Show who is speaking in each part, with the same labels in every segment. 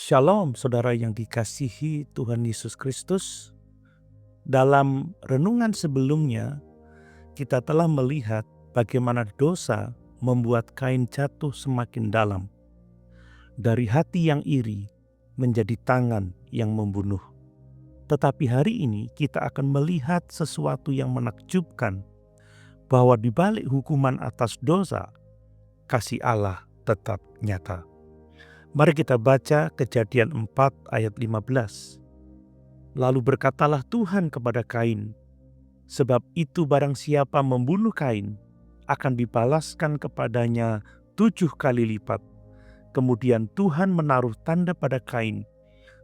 Speaker 1: Shalom saudara yang dikasihi Tuhan Yesus Kristus. Dalam renungan sebelumnya kita telah melihat bagaimana dosa membuat Kain jatuh semakin dalam. Dari hati yang iri menjadi tangan yang membunuh. Tetapi hari ini kita akan melihat sesuatu yang menakjubkan, bahwa di balik hukuman atas dosa, kasih Allah tetap nyata. Mari kita baca Kejadian 4 ayat 15. Lalu berkatalah Tuhan kepada Kain, sebab itu barang siapa membunuh Kain, akan dibalaskan kepadanya 7 kali lipat. Kemudian Tuhan menaruh tanda pada Kain,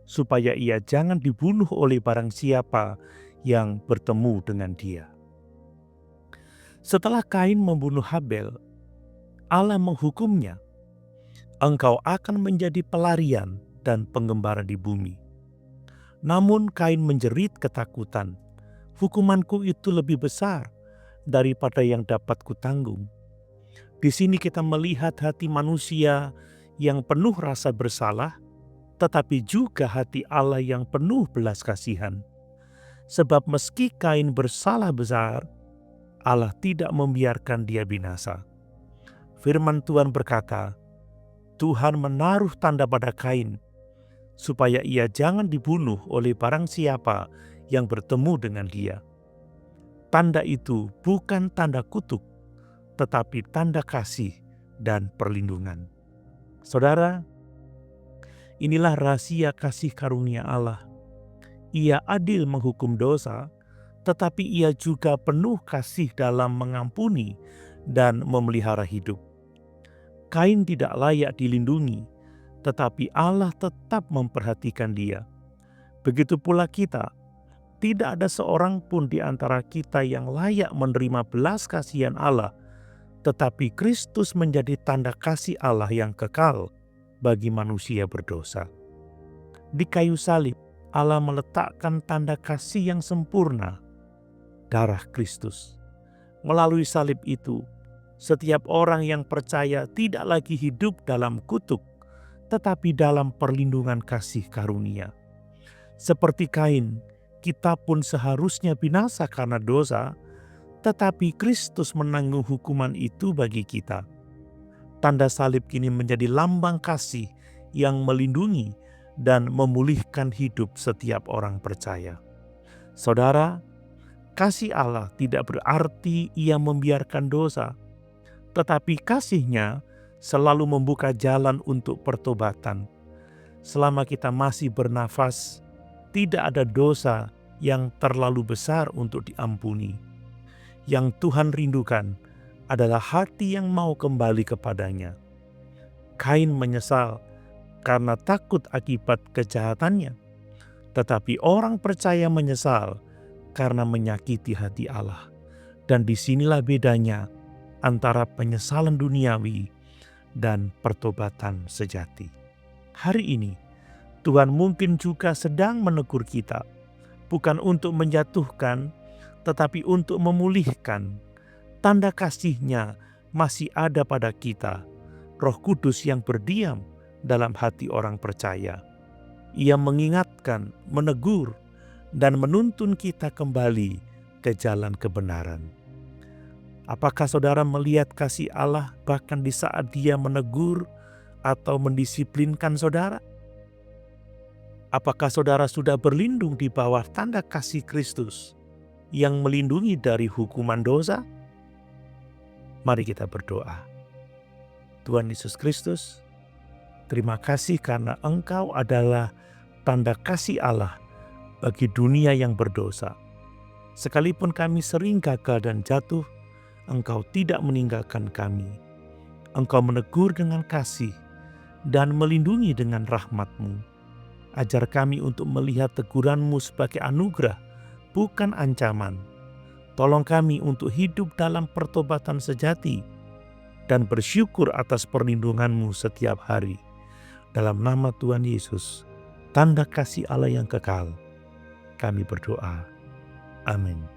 Speaker 1: supaya ia jangan dibunuh oleh barang siapa yang bertemu dengan dia. Setelah Kain membunuh Habel, Allah menghukumnya. Engkau akan menjadi pelarian dan penggembara di bumi. Namun Kain menjerit ketakutan. Hukumanku itu lebih besar daripada yang dapat kutanggung. Di sini kita melihat hati manusia yang penuh rasa bersalah, tetapi juga hati Allah yang penuh belas kasihan. Sebab meski Kain bersalah besar, Allah tidak membiarkan dia binasa. Firman Tuhan berkata, Tuhan menaruh tanda pada Kain, supaya ia jangan dibunuh oleh barang siapa yang bertemu dengan dia. Tanda itu bukan tanda kutuk, tetapi tanda kasih dan perlindungan. Saudara, inilah rahasia kasih karunia Allah. Ia adil menghukum dosa, tetapi ia juga penuh kasih dalam mengampuni dan memelihara hidup. Kain tidak layak dilindungi, tetapi Allah tetap memperhatikan dia. Begitu pula kita, tidak ada seorang pun di antara kita yang layak menerima belas kasihan Allah, tetapi Kristus menjadi tanda kasih Allah yang kekal bagi manusia berdosa. Di kayu salib, Allah meletakkan tanda kasih yang sempurna, darah Kristus. Melalui salib itu, setiap orang yang percaya tidak lagi hidup dalam kutuk, tetapi dalam perlindungan kasih karunia. Seperti Kain, kita pun seharusnya binasa karena dosa, tetapi Kristus menanggung hukuman itu bagi kita. Tanda salib kini menjadi lambang kasih yang melindungi dan memulihkan hidup setiap orang percaya. Saudara, kasih Allah tidak berarti ia membiarkan dosa, tetapi kasih-Nya selalu membuka jalan untuk pertobatan. Selama kita masih bernafas, tidak ada dosa yang terlalu besar untuk diampuni. Yang Tuhan rindukan adalah hati yang mau kembali kepadanya. Kain menyesal karena takut akibat kejahatannya, tetapi orang percaya menyesal karena menyakiti hati Allah. Dan disinilah bedanya antara penyesalan duniawi dan pertobatan sejati. Hari ini, Tuhan mungkin juga sedang menegur kita, bukan untuk menjatuhkan, tetapi untuk memulihkan. Tanda kasih-Nya masih ada pada kita, Roh Kudus yang berdiam dalam hati orang percaya. Ia mengingatkan, menegur, dan menuntun kita kembali ke jalan kebenaran. Apakah saudara melihat kasih Allah bahkan di saat Dia menegur atau mendisiplinkan saudara? Apakah saudara sudah berlindung di bawah tanda kasih Kristus yang melindungi dari hukuman dosa? Mari kita berdoa. Tuhan Yesus Kristus, terima kasih karena Engkau adalah tanda kasih Allah bagi dunia yang berdosa. Sekalipun kami sering gagal dan jatuh, Engkau tidak meninggalkan kami. Engkau menegur dengan kasih dan melindungi dengan rahmat-Mu. Ajar kami untuk melihat teguran-Mu sebagai anugerah, bukan ancaman. Tolong kami untuk hidup dalam pertobatan sejati dan bersyukur atas perlindungan-Mu setiap hari. Dalam nama Tuhan Yesus, tanda kasih Allah yang kekal, kami berdoa. Amin.